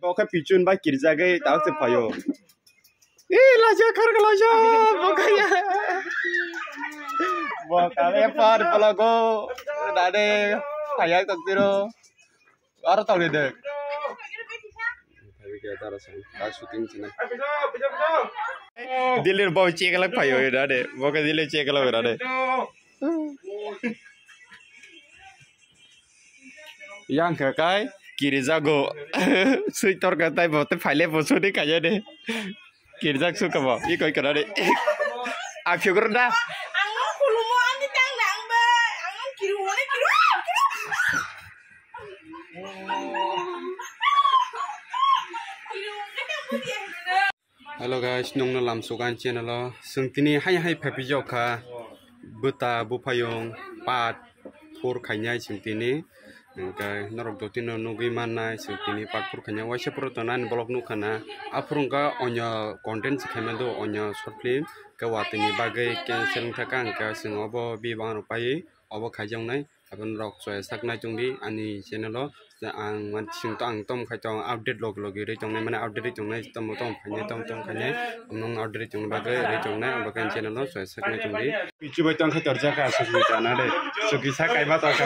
Oke picun ba kirjagai tak sepayo. Laja kar laja pokoknya. Bokale par pelago dade kayak tiro. Aro tau deh. Tapi kita rasa syuting cina. Dilir bau cek lagi payo dade. Boka dilir cek lagi dade. Yang kakai kiri jago. Suitor katai bote file bosu deh kaya deh. Kiri jag suka bo. Iko iko dade. Aku kerja. Halo guys, nong lam sukan channel sungtini hai papi joka Bwta Buphayung part 4 khanya sungtini ngai norok dotino nugi manai sungtini part 4 khanya waisa protonan blog nu khana aprungka onyo content sikhemendo onyo short film kawatini bagai cancel thakang ka singobo bibang rupai obo khajong nai abon rok soy saknai chungdi ani channel ang man sing tang tom khai tong update log re tong nai mana update tong nai tom phanye tom khanye nong update tong bagai re tong nai bagai channel no soy saknai chungdi pichu bai tong khai torja ka sugi tana de sugi sa kai ba to ka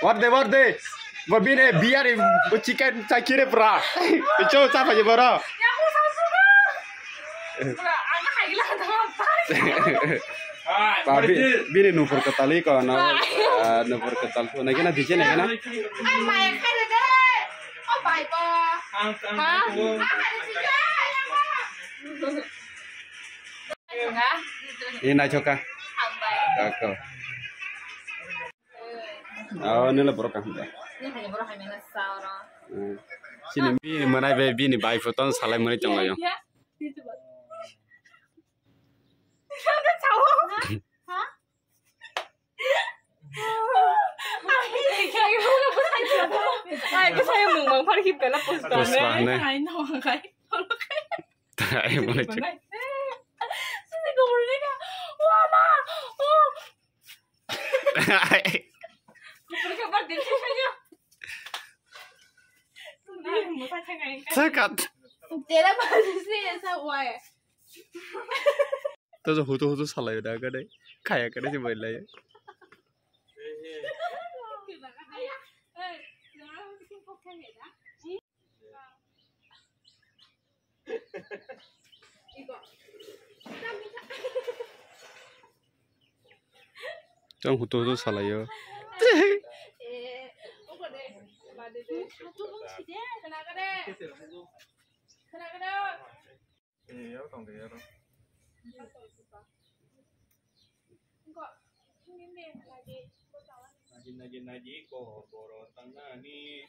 what de babine biar chicken chakire pra pichu sa phaje bora Tapi bini nupur ketali kau nupur ketal tu, nak kena dijen nak kena. Ini nak coka. Kau. Oh, ni lah borok kan. Sini bini mana bini baik foto salai mana cong ayo. Cái saya mừng phát khiếp cái là post này. Ai nó cái. Tai mulai cek. Sini kau boleh kan? Wah ma. Kau kabar dia saja. Sekat. Dia masih sih sama ya. तो हुतो सालायो दा गडे खाया करे से बैला है तो हुतो सालायो Naji kok borotan ni.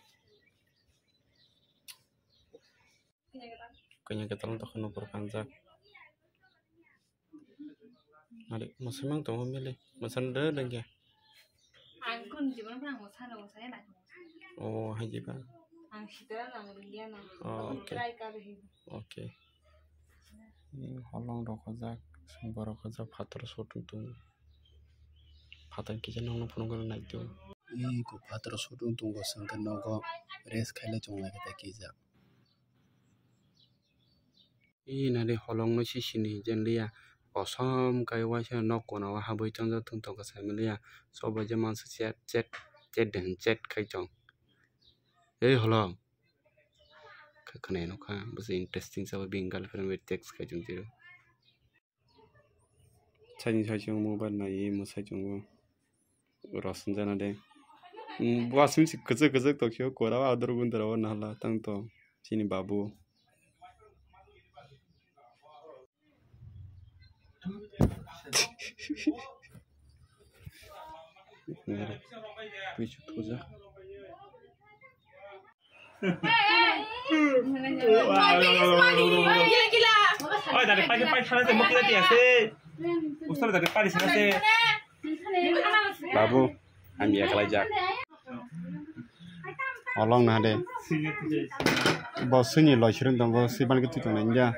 Kenyataan tak kena berkanjak. Adik, masa memang tu memilih, masa ada lagi. Angkun cuma pernah masa nak saya nak. Oh, haji pak. Angkita nak dia nak. Oh, okay. Ini holong rokojak, sumber rokojak fatur sotung tung. Patan kita nong punungkan naik tu. Ini ko fatur sotung tung ko sangkan nogo res kaila cong lagi tak kijak. Ini nade holong no sini jenlia. Kosong kai wajah nok kono wah boy cong tung tung kesai melia. Sobat zaman cet kai cong. Holong. Kena no ka, basi interesting sama bingal film with text kai cong tiru. Chinese cong mobile na ye musai cong Rasan jana deh. Wasim sih kecek tak kyo korang ada orang derawan nahla tang to sini babu. Picu tu je. Gila. Oh, dari pagi sana semua kita tiasa. Ustaz dari pagi sana se. Babu, ambil kelajak. Olong nah deh. Bos ni loirin dong, bos si ban gitu tu nanya.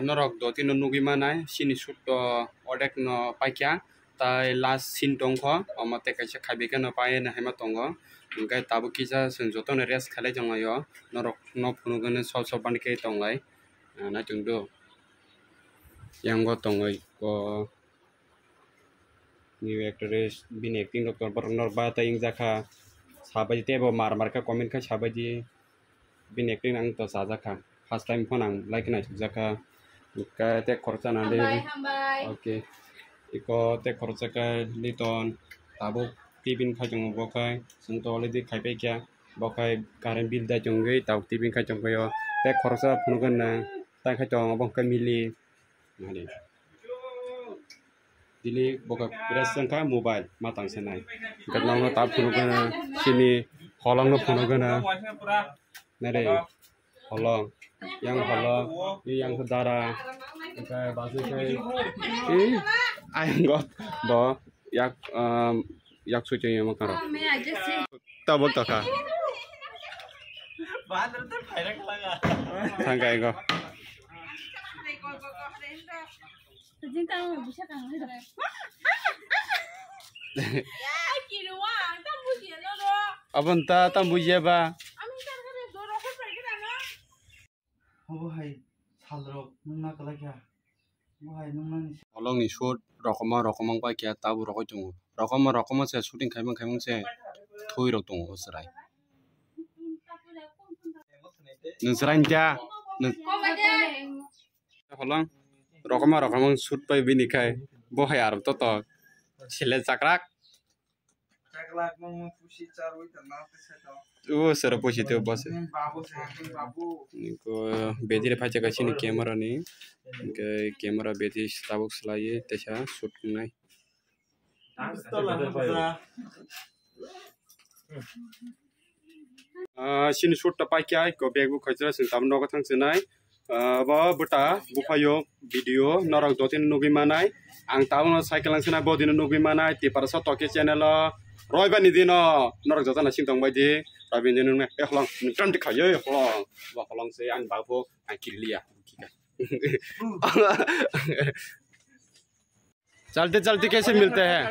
norok do tin nugi manai sini shoot to odek no paikya tai last sin tongkho amate kaisa khabi kana pae na hema tongo engkai tabu kisa sung joto ne rest khalai jongayo norok no phunugane so ban ke tonglai na chungdo yang go tongai ko new actress bin acting doctor barnor ba ta ing jakha sabai te bo mar ka comment ka sabai bin acting ang to sajaka first time phone ang like na jakha ka te khorcha na de okay iko te khorcha ka liton tabo tibin kha jong bokai sung to le di khai pe kya bokai current bill da jong gei taw tibin kha jong yo te khorcha phun na ta kha jong bong ka mili na de dili boka presang ka mobile matang senai gadlang no tap phun na sini holang no phun na na de holong yang saudara cái bazu cái ai ngot bo yak su chơi mà cả tao bớt cả thằng cái go abang ta tambu je ba Olong ni shoot rokomang pa kya tabu roko chung rokoma se shooting khaimang se thui ro tung osrai nusran ja holong rokomang shoot pa bini khai bo hai ar to chile chakrak sera posi te bos ko bedi re phacha ka sini camera ni ke camera bedi tabuk slai tesha shoot nai sini shoot ta pa kya ko bag bu khajra sing tam no ka thang chnai ba Bwta Buphayung video norok dotin nugi manai ang taun cycle lang sina bodin nugi manai Tiprasa Toke channel roi ba ni dino norok jotana sing tong bai di rabin din ne holong tram ti khaye holong ba holong se ang ba bo ang kilia चलते कैसे मिलते हैं